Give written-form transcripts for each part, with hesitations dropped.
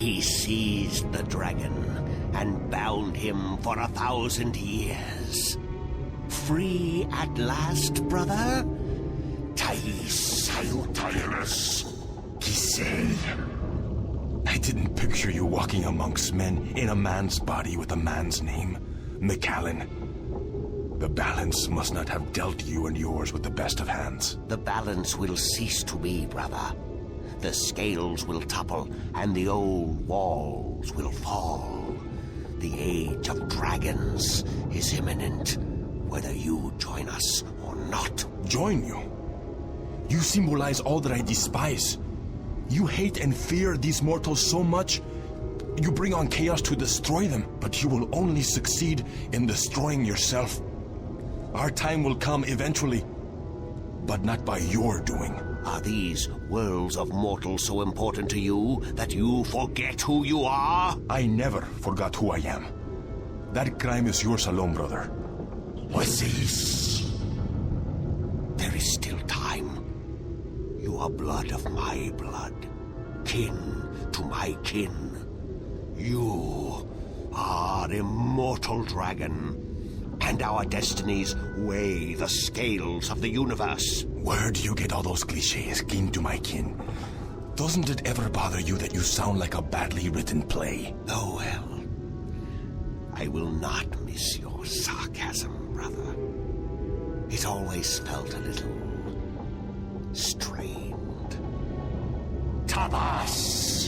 He seized the dragon and bound him for 1,000 years. Free at last, brother? Thais Salutationis. Kisei. I didn't picture you walking amongst men in a man's body with a man's name. McAllen. The balance must not have dealt you and yours with the best of hands. The balance will cease to be, brother. The scales will topple, and the old walls will fall. The age of dragons is imminent, whether you join us or not. Join you? You symbolize all that I despise. You hate and fear these mortals so much, you bring on chaos to destroy them, but you will only succeed in destroying yourself. Our time will come eventually, but not by your doing. Are these worlds of mortals so important to you that you forget who you are? I never forgot who I am. That crime is yours alone, brother. Cease. There is still time. You are blood of my blood, kin to my kin. You are immortal dragon, and our destinies weigh the scales of the universe. Where do you get all those cliches, kin to my kin? Doesn't it ever bother you that you sound like a badly written play? Oh, well. I will not miss your sarcasm, brother. It always felt a little strained. Tabas!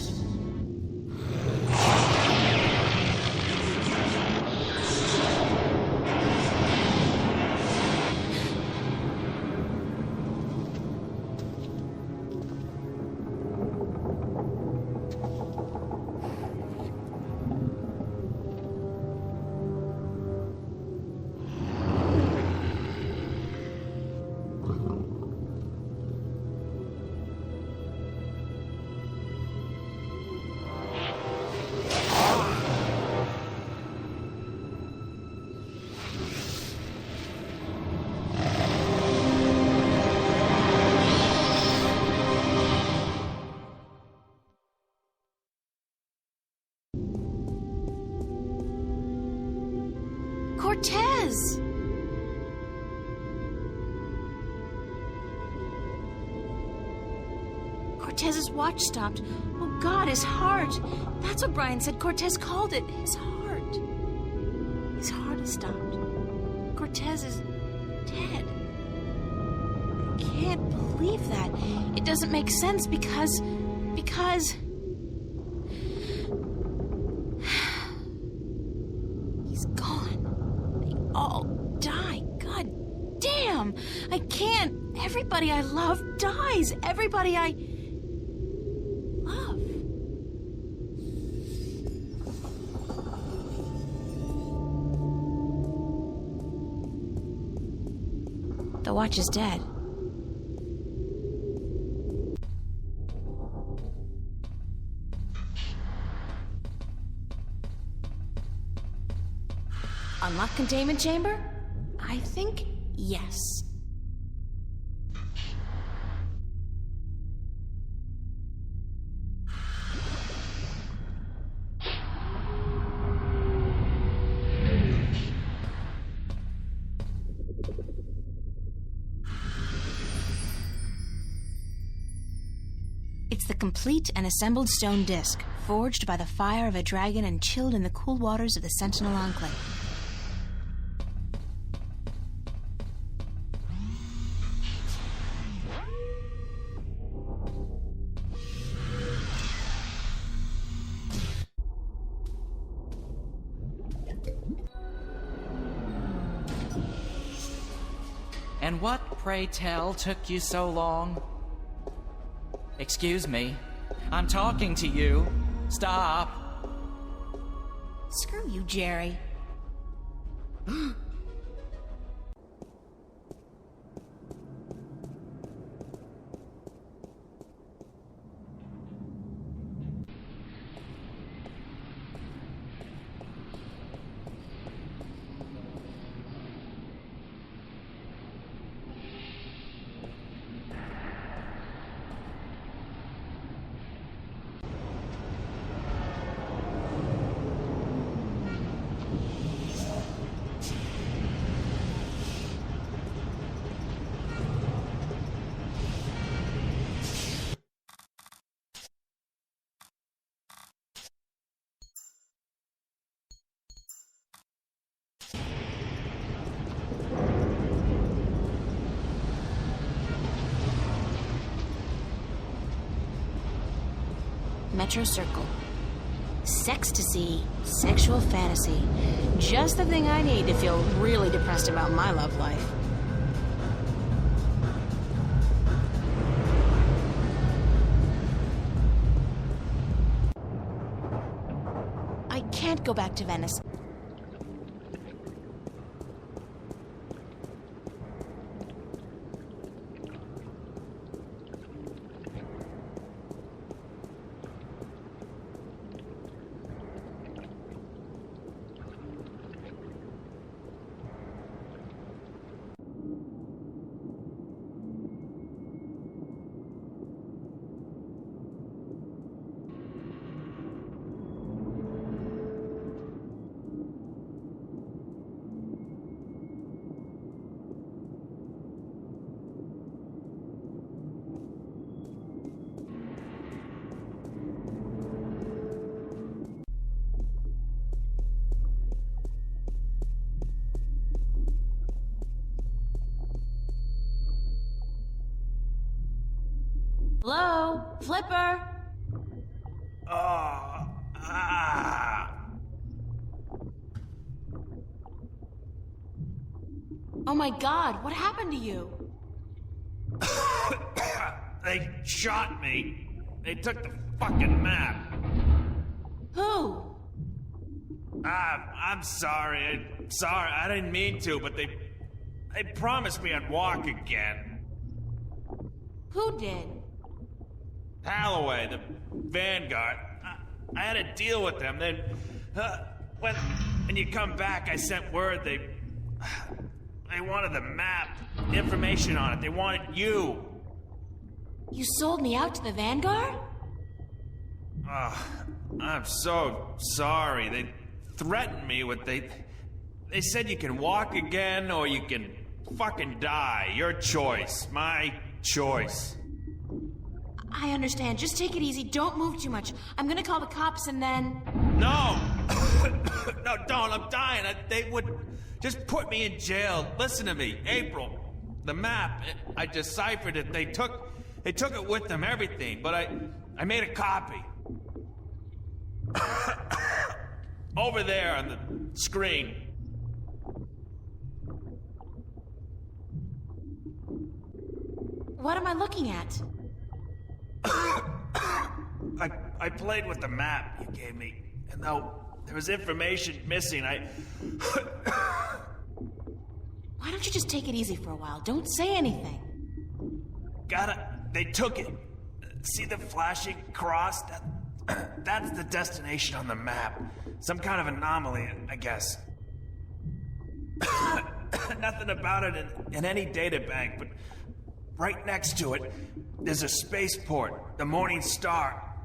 Cortez! Cortez's watch stopped. Oh God, his heart. That's what Brian said Cortez called it. His heart. His heart has stopped. Cortez is dead. I can't believe that. It doesn't make sense because... He's gone. They all die. God damn! I can't. Everybody I love dies. Everybody I love. The watch is dead. Unlock containment chamber? I think yes. It's the complete and assembled stone disc, forged by the fire of a dragon and chilled in the cool waters of the Sentinel Enclave. And what, pray tell, took you so long? Excuse me. I'm talking to you. Stop. Screw you, Jerry. mature circle. Sextasy, sexual fantasy. Just the thing I need to feel really depressed about my love life. I can't go back to Venice. Hello? Flipper? Oh my God, what happened to you? They shot me. They took the fucking map. Who? I'm sorry. Sorry, I didn't mean to, but they promised me I'd walk again. Who did? Holloway, the Vanguard. I had a deal with them. Then, when you come back, I sent word they wanted the map, information on it. They wanted you. You sold me out to the Vanguard? I'm so sorry. They threatened me with they said you can walk again or you can fucking die. Your choice. My choice. I understand. Just take it easy. Don't move too much. I'm gonna call the cops and then... No! No, don't. I'm dying. They would just put me in jail. Listen to me. April. The map. I deciphered it. They took it with them, everything. But I made a copy. Over there on the screen. What am I looking at? I played with the map you gave me, and though there was information missing, Why don't you just take it easy for a while? Don't say anything. They took it. See the flashing cross? That's the destination on the map. Some kind of anomaly, I guess. Nothing about it in any data bank, but right next to it, there's a spaceport, the Morning Star.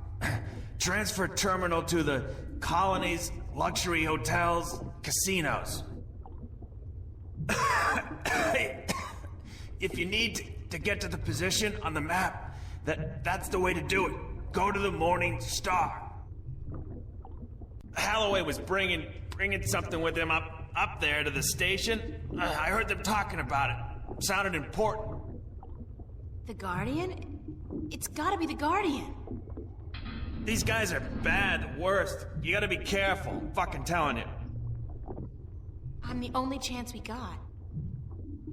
Transfer terminal to the colonies, luxury hotels, casinos. If you need to get to the position on the map, that's the way to do it. Go to the Morning Star. Holloway was bringing something with him up there to the station. I heard them talking about it. Sounded important. The Guardian? It's gotta be the Guardian. These guys are bad, worst. You gotta be careful. I'm fucking telling you. I'm the only chance we got.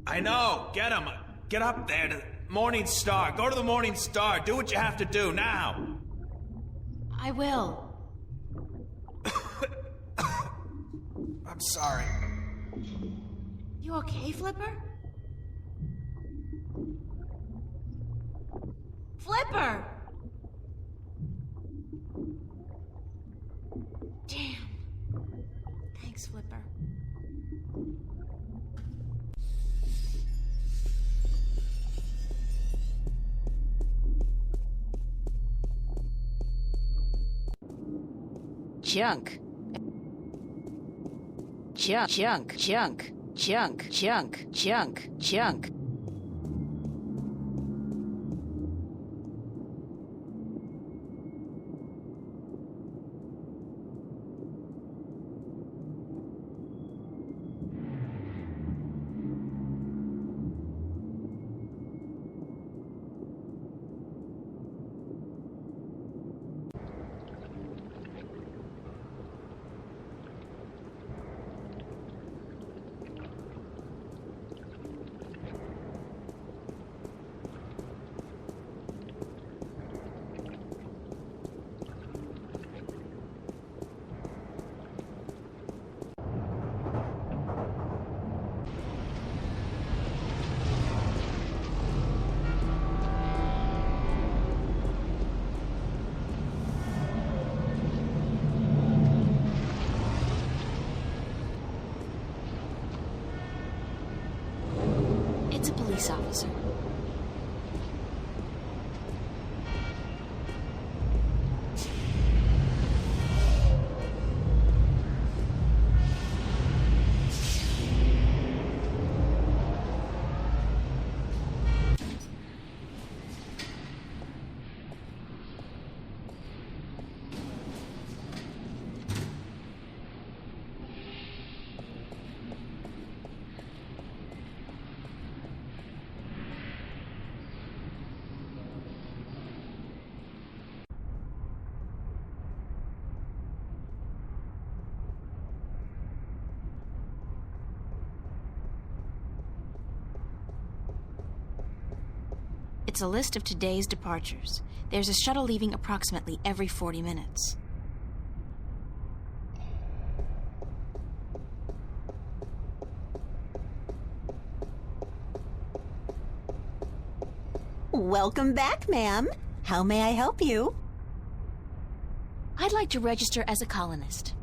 I know. Get him. Get up there to the Morning Star. Go to the Morning Star. Do what you have to do now. I will. I'm sorry. You okay, Flipper? Flipper! Damn. Thanks, Flipper. Junk. Junk, junk, junk, junk, junk, junk, junk. peace officer. It's a list of today's departures. There's a shuttle leaving approximately every 40 minutes. Welcome back, ma'am. How may I help you? I'd like to register as a colonist.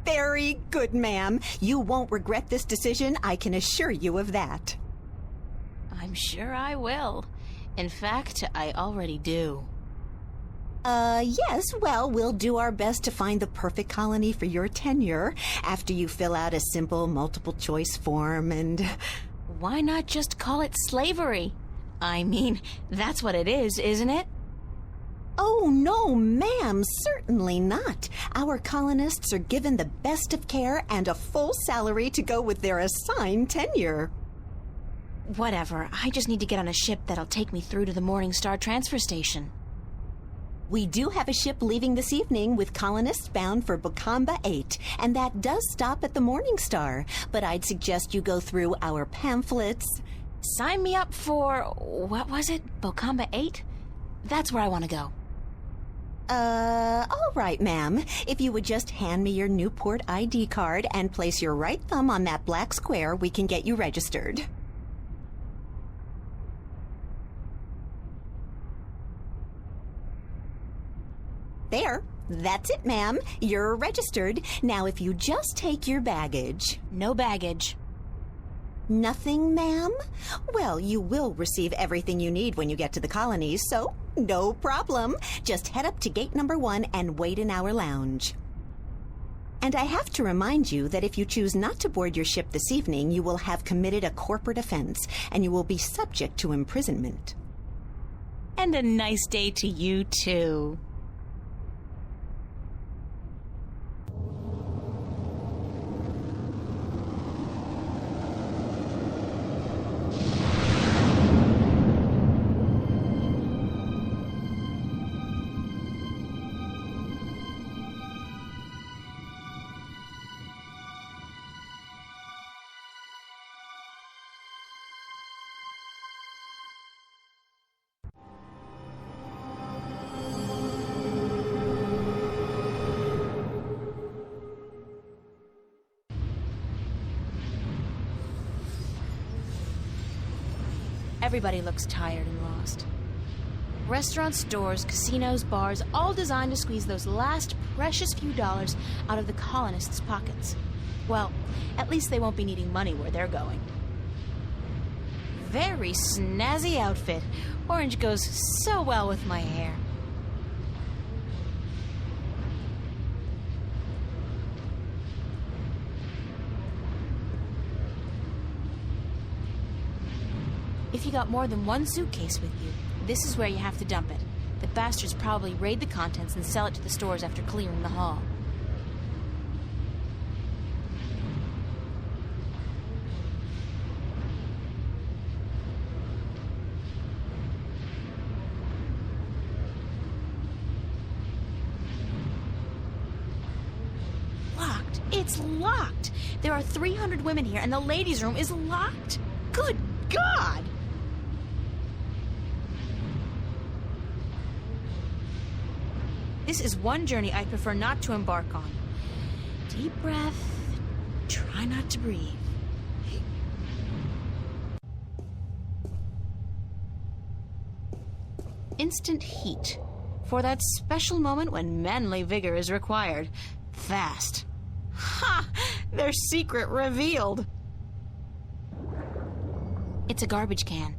Very good, ma'am. You won't regret this decision, I can assure you of that. I'm sure I will. In fact, I already do. Yes, well, we'll do our best to find the perfect colony for your tenure after you fill out a simple multiple-choice form and... Why not just call it slavery? I mean, that's what it is, isn't it? Oh, no, ma'am, certainly not. Our colonists are given the best of care and a full salary to go with their assigned tenure. Whatever, I just need to get on a ship that'll take me through to the Morningstar transfer station. We do have a ship leaving this evening with colonists bound for Bokamba 8, and that does stop at the Morningstar. But I'd suggest you go through our pamphlets. Sign me up for, what was it, Bokamba 8? That's where I want to go. All right, ma'am. If you would just hand me your Newport ID card and place your right thumb on that black square, we can get you registered. There. That's it, ma'am. You're registered. Now, if you just take your baggage. No baggage. Nothing, ma'am? Well, you will receive everything you need when you get to the colonies, so no problem. Just head up to gate number 1 and wait in our lounge. And I have to remind you that if you choose not to board your ship this evening, you will have committed a corporate offense, and you will be subject to imprisonment. And a nice day to you, too. Everybody looks tired and lost. Restaurants, stores, casinos, bars, all designed to squeeze those last precious few dollars out of the colonists' pockets. Well, at least they won't be needing money where they're going. Very snazzy outfit. Orange goes so well with my hair. If you got more than one suitcase with you, this is where you have to dump it. The bastards probably raid the contents and sell it to the stores after clearing the hall. Locked. It's locked. There are 300 women here and the ladies' room is locked. Good God! This is one journey I'd prefer not to embark on. Deep breath. Try not to breathe. Instant heat. For that special moment when manly vigor is required. Fast. Ha! Their secret revealed. It's a garbage can.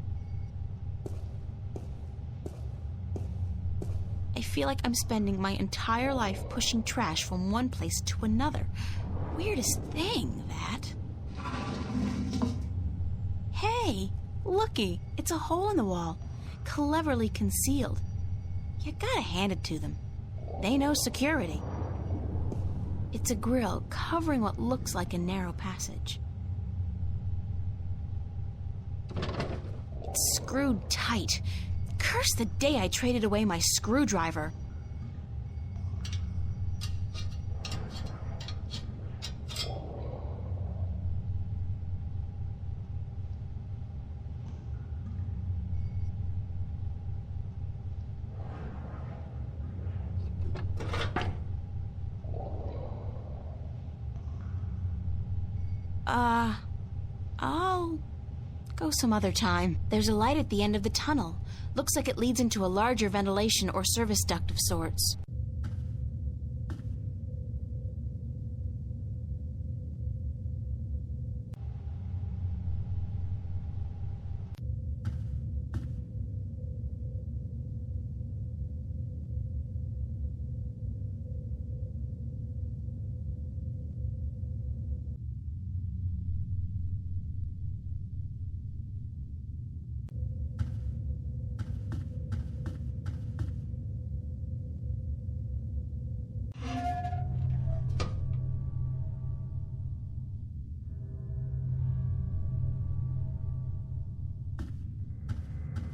I feel like I'm spending my entire life pushing trash from one place to another. Weirdest thing, that. Hey, looky, it's a hole in the wall, cleverly concealed. You gotta hand it to them. They know security. It's a grill covering what looks like a narrow passage. It's screwed tight. Curse the day I traded away my screwdriver. I'll go some other time. There's a light at the end of the tunnel. Looks like it leads into a larger ventilation or service duct of sorts.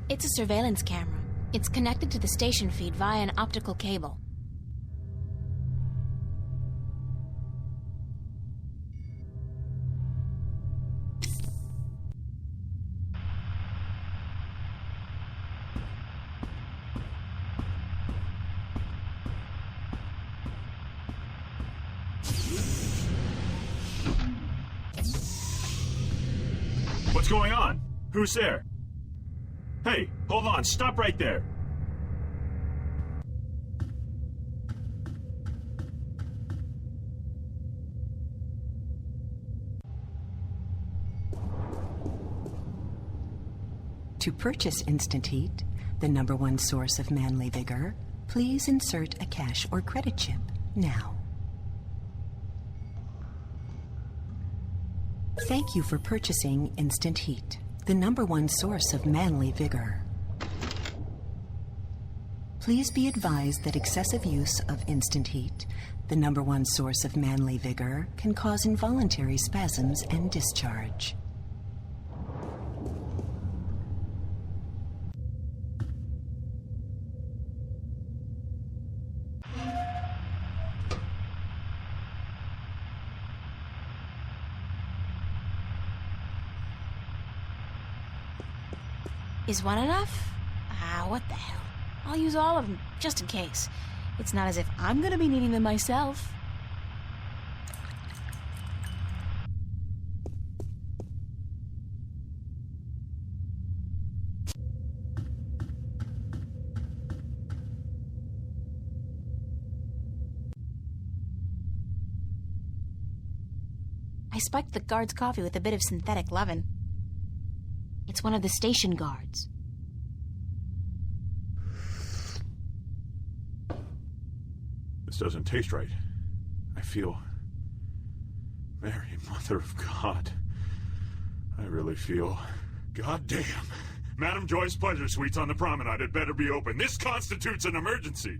It's a surveillance camera. It's connected to the station feed via an optical cable. What's going on? Who's there? Hey, hold on, stop right there. To purchase Instant Heat, the #1 source of manly vigor, please insert a cash or credit chip now. Thank you for purchasing Instant Heat, the #1 source of manly vigor. Please be advised that excessive use of Instant Heat, the #1 source of manly vigor, can cause involuntary spasms and discharge. Is one enough? What the hell? I'll use all of them, just in case. It's not as if I'm gonna be needing them myself. I spiked the guard's coffee with a bit of synthetic leaven. It's one of the station guards. This doesn't taste right. I feel... Mary, Mother of God. I really feel... God damn. Madam Joy's Pleasure Suites on the promenade had better be open. This constitutes an emergency.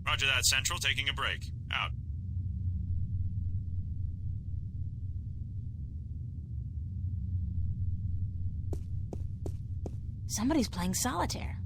Roger that, Central. Taking a break. Out. Somebody's playing solitaire.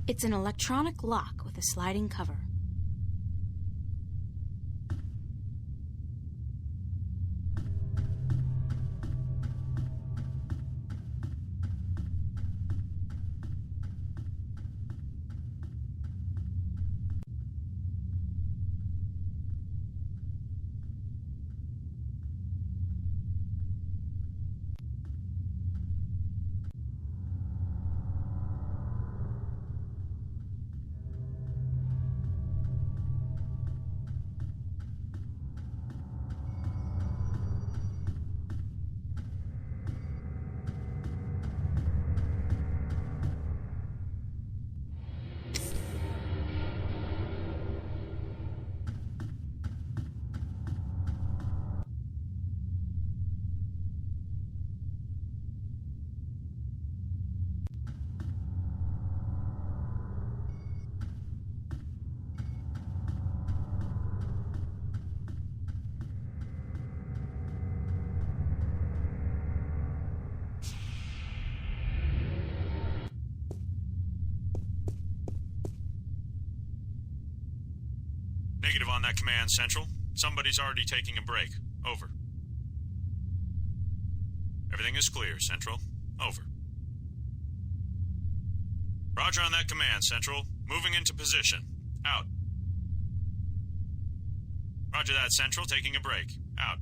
It's an electronic lock with a sliding cover. Negative on that command, Central. Somebody's already taking a break. Over. Everything is clear, Central. Over. Roger on that command, Central. Moving into position. Out. Roger that, Central. Taking a break. Out.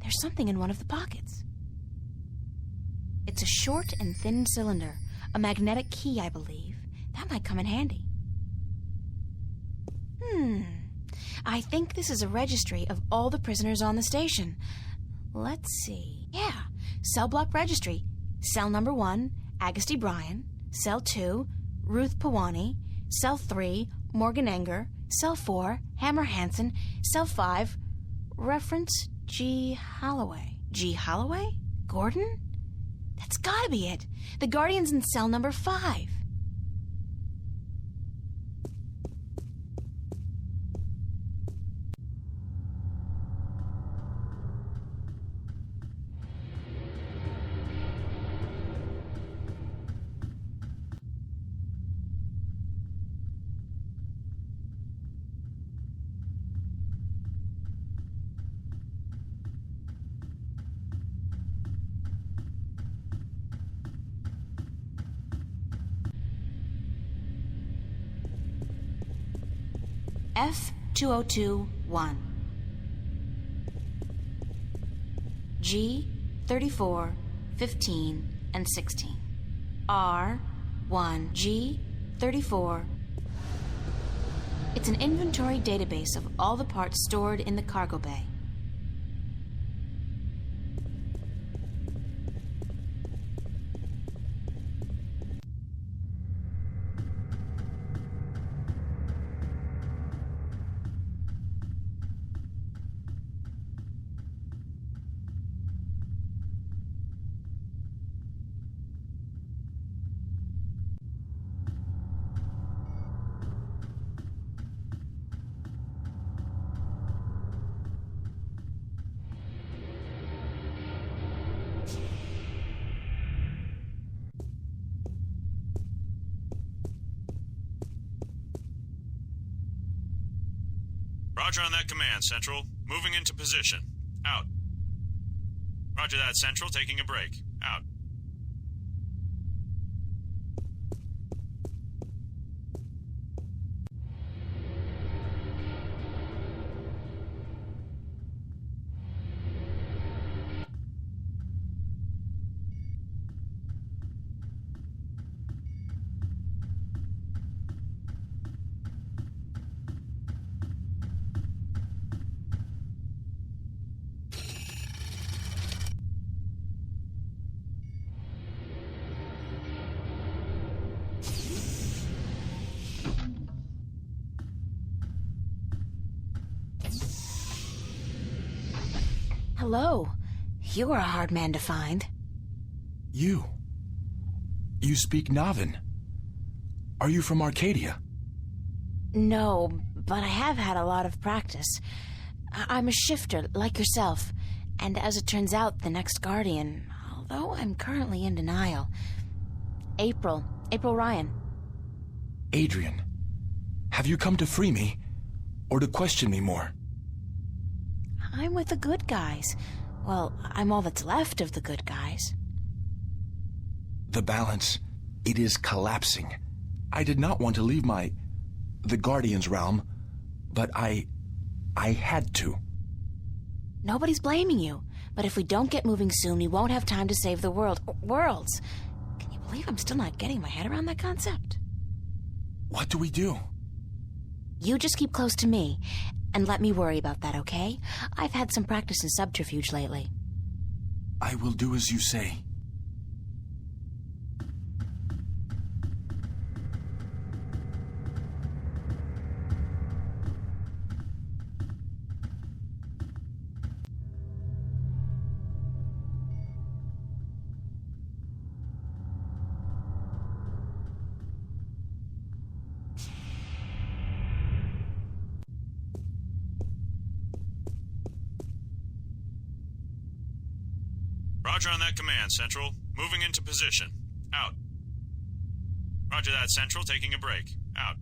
There's something in one of the pockets. It's a short and thin cylinder, a magnetic key, I believe. That might come in handy. I think this is a registry of all the prisoners on the station. Let's see. Yeah, cell block registry. Cell number 1, Agusty Bryan. Cell 2, Ruth Pawani. Cell 3, Morgan Enger. Cell 4, Hammer Hansen. Cell 5, reference G. Holloway. G. Holloway? Gordon? That's gotta be it. The Guardian's in cell number 5. F2021. G 34, 15, and 16. R1 G 34. It's an inventory database of all the parts stored in the cargo bay. Roger on that command, Central. Moving into position. Out. Roger that, Central. Taking a break. Out. Hello. You were a hard man to find. You speak Navin. Are you from Arcadia? No, but I have had a lot of practice. I'm a shifter, like yourself, and as it turns out, the next Guardian, although I'm currently in denial. April Ryan. Adrian, have you come to free me, or to question me more? I'm with the good guys. Well, I'm all that's left of the good guys. The balance, it is collapsing. I did not want to leave the Guardian's realm, but I had to. Nobody's blaming you, but if we don't get moving soon, we won't have time to save the worlds. Can you believe I'm still not getting my head around that concept? What do we do? You just keep close to me, and let me worry about that, okay? I've had some practice in subterfuge lately. I will do as you say. Roger on that command, Central. Moving into position. Out. Roger that, Central. Taking a break. Out.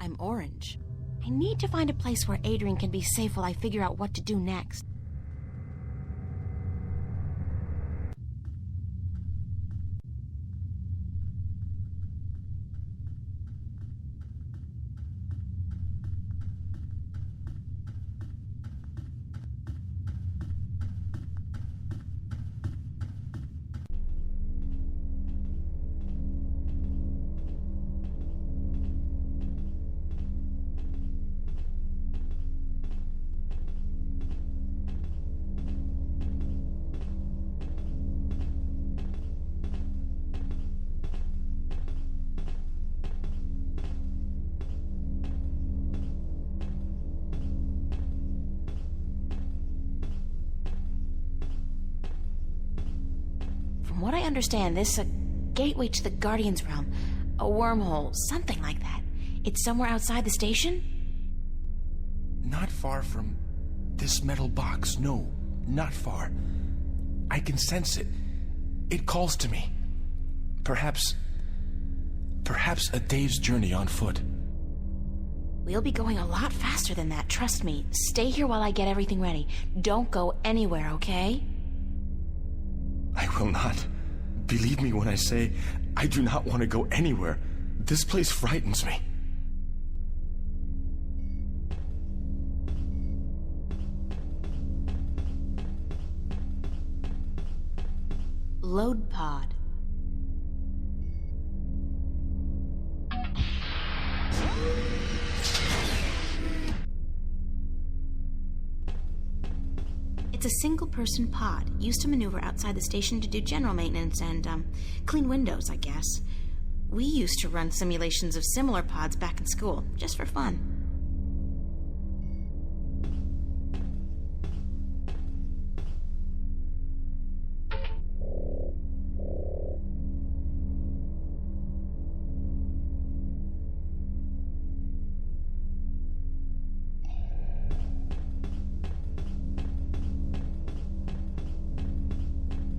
I'm Orange. I need to find a place where Adrian can be safe while I figure out what to do next. From what I understand, this is a gateway to the Guardian's realm. A wormhole, something like that. It's somewhere outside the station? Not far from this metal box. No, not far. I can sense it. It calls to me. Perhaps a day's journey on foot. We'll be going a lot faster than that, trust me. Stay here while I get everything ready. Don't go anywhere, okay? I will not. Believe me when I say I do not want to go anywhere. This place frightens me. Load pod. It's a single-person pod, used to maneuver outside the station to do general maintenance and, clean windows, I guess. We used to run simulations of similar pods back in school, just for fun.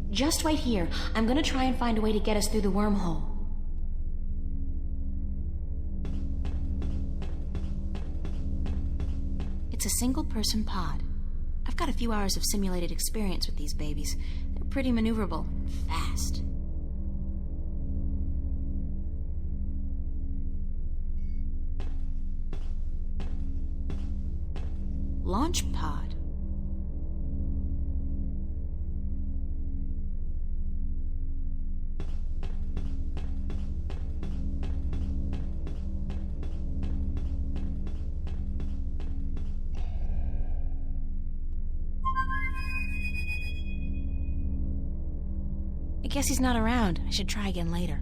Just wait here. I'm gonna try and find a way to get us through the wormhole. It's a single-person pod. I've got a few hours of simulated experience with these babies. They're pretty maneuverable and fast. Launch pod. I guess he's not around. I should try again later.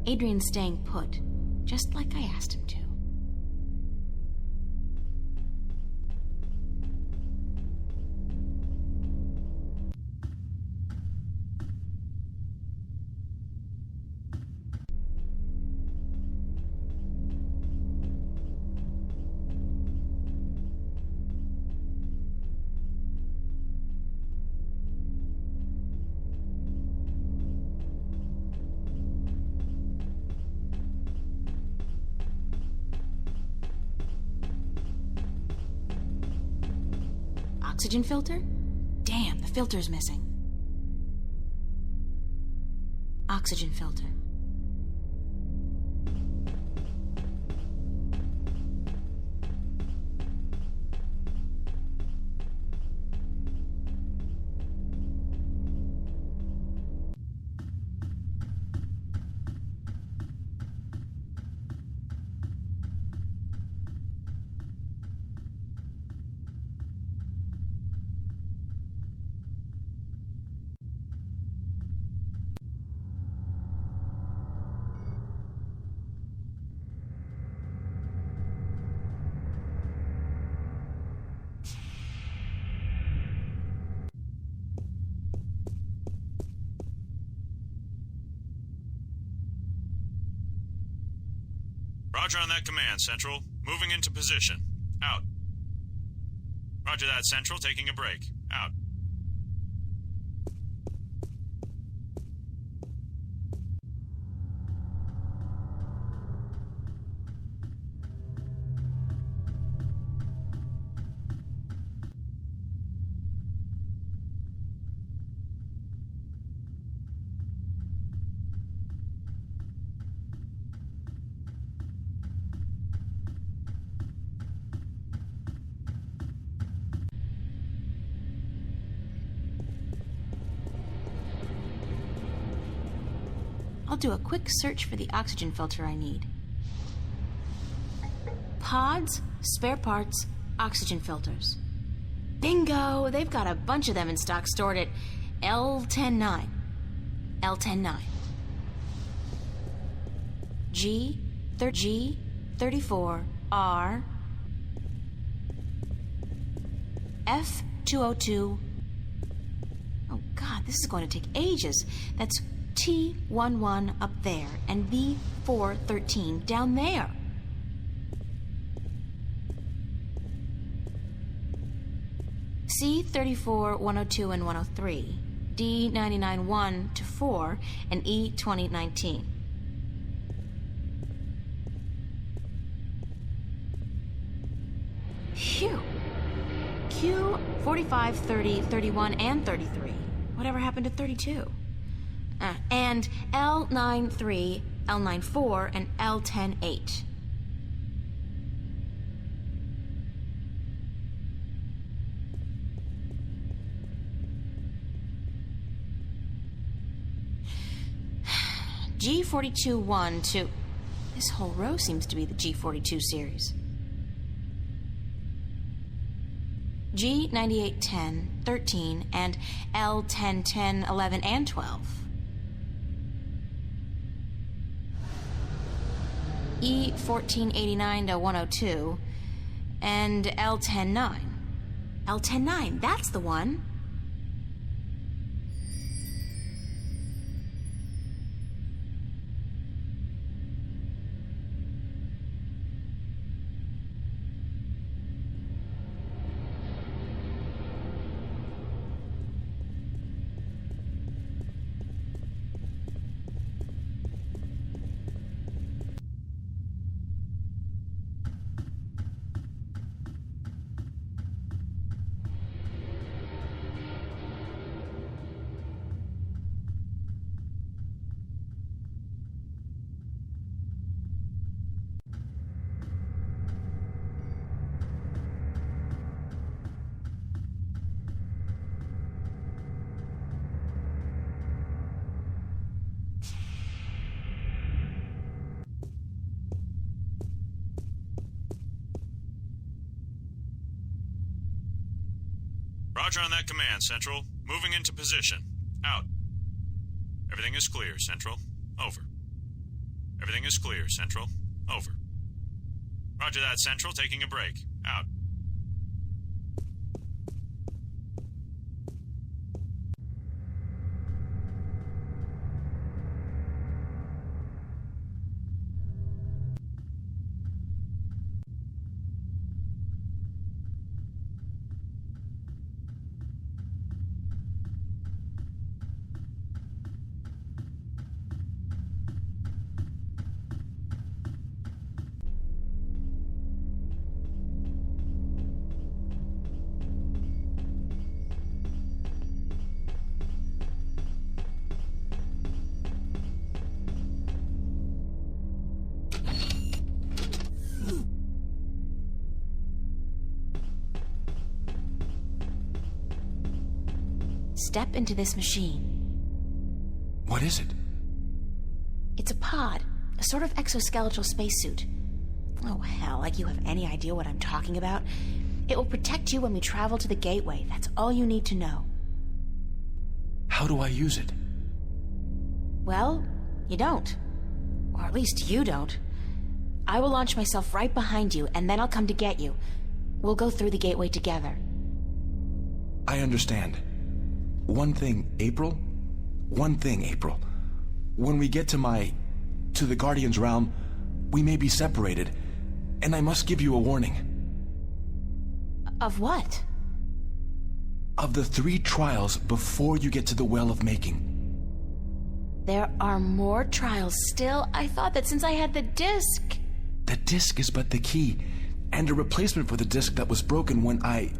Adrian's staying put, just like I asked him to. Oxygen filter? Damn, the filter's missing. Oxygen filter. Roger on that command, Central. Moving into position. Out. Roger that, Central. Taking a break. Out. I'll do a quick search for the oxygen filter I need. Pods, spare parts, oxygen filters. Bingo! They've got a bunch of them in stock stored at L109. L109. G34R F202. Oh God, this is going to take ages. That's T11 up there and V413 down there. C34, 102, and 103. D99 1 to 4 and E2019. Phew. Q 45, 30, 31, and 33. Whatever happened to 32? And L93, L94, and L108. G42 1 to... This whole row seems to be the G42 series. G98 10, 13, and L10 10, 11, and 12. E1489 to 102, and L10 9. L10 9, that's the one. Roger on that command, Central. Moving into position. Out. Everything is clear, Central. Over. Everything is clear, Central. Over. Roger that, Central. Taking a break. Out. Step into this machine. What is it? It's a pod, a sort of exoskeletal spacesuit. Oh, hell, like you have any idea what I'm talking about? It will protect you when we travel to the gateway. That's all you need to know. How do I use it? Well, you don't. Or at least you don't. I will launch myself right behind you, and then I'll come to get you. We'll go through the gateway together. I understand. One thing, April. When we get to the Guardian's realm, we may be separated, and I must give you a warning. Of what? Of the 3 trials before you get to the Well of Making. There are more trials still? I thought that since I had the disc... The disc is but the key, and a replacement for the disc that was broken when I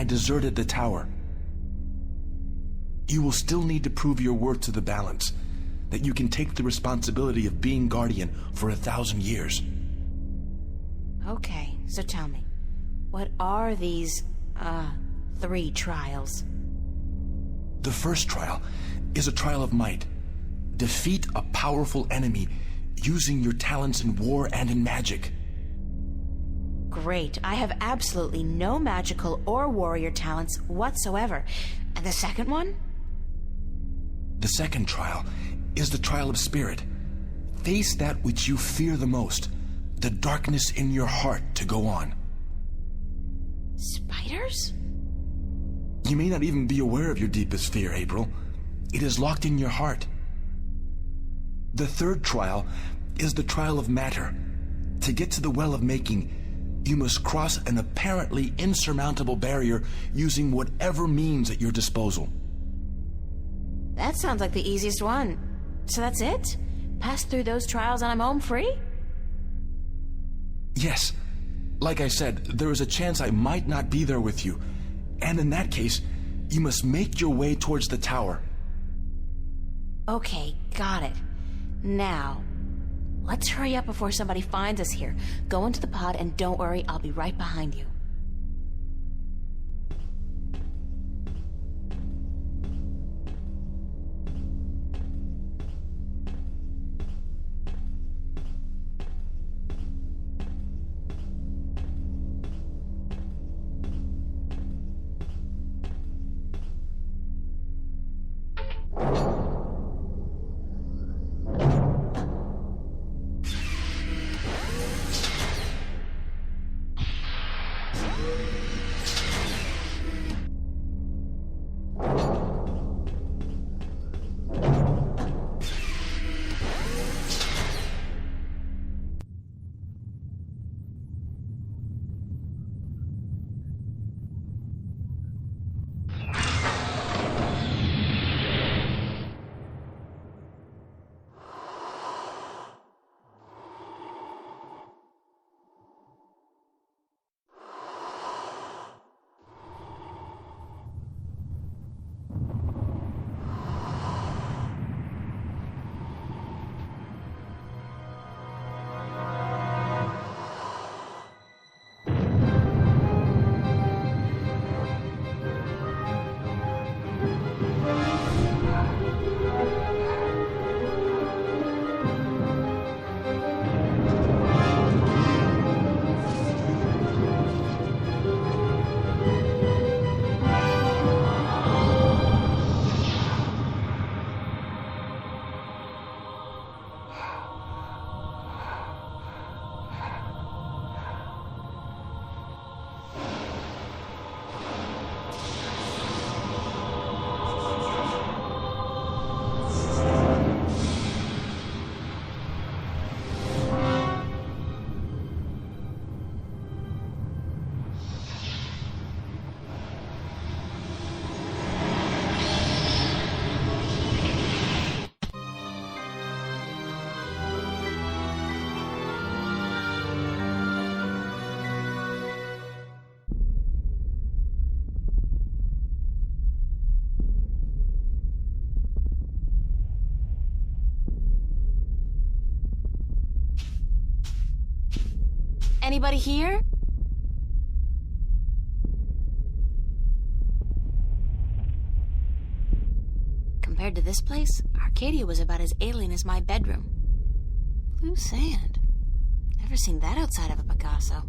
deserted the tower. You will still need to prove your worth to the balance, that you can take the responsibility of being Guardian for 1,000 years. Okay, so tell me, what are these, 3 trials? The first trial is a trial of might. Defeat a powerful enemy using your talents in war and in magic. Great, I have absolutely no magical or warrior talents whatsoever. And the second one? The second trial is the trial of spirit. Face that which you fear the most, the darkness in your heart to go on. Spiders? You may not even be aware of your deepest fear, April. It is locked in your heart. The third trial is the trial of matter. To get to the Well of Making, you must cross an apparently insurmountable barrier using whatever means at your disposal. That sounds like the easiest one. So that's it? Pass through those trials and I'm home free? Yes. Like I said, there is a chance I might not be there with you. And in that case, you must make your way towards the tower. Okay, got it. Now, let's hurry up before somebody finds us here. Go into the pod and don't worry, I'll be right behind you. Anybody here? Compared to this place, Arcadia was about as alien as my bedroom. Blue sand. Never seen that outside of a Picasso.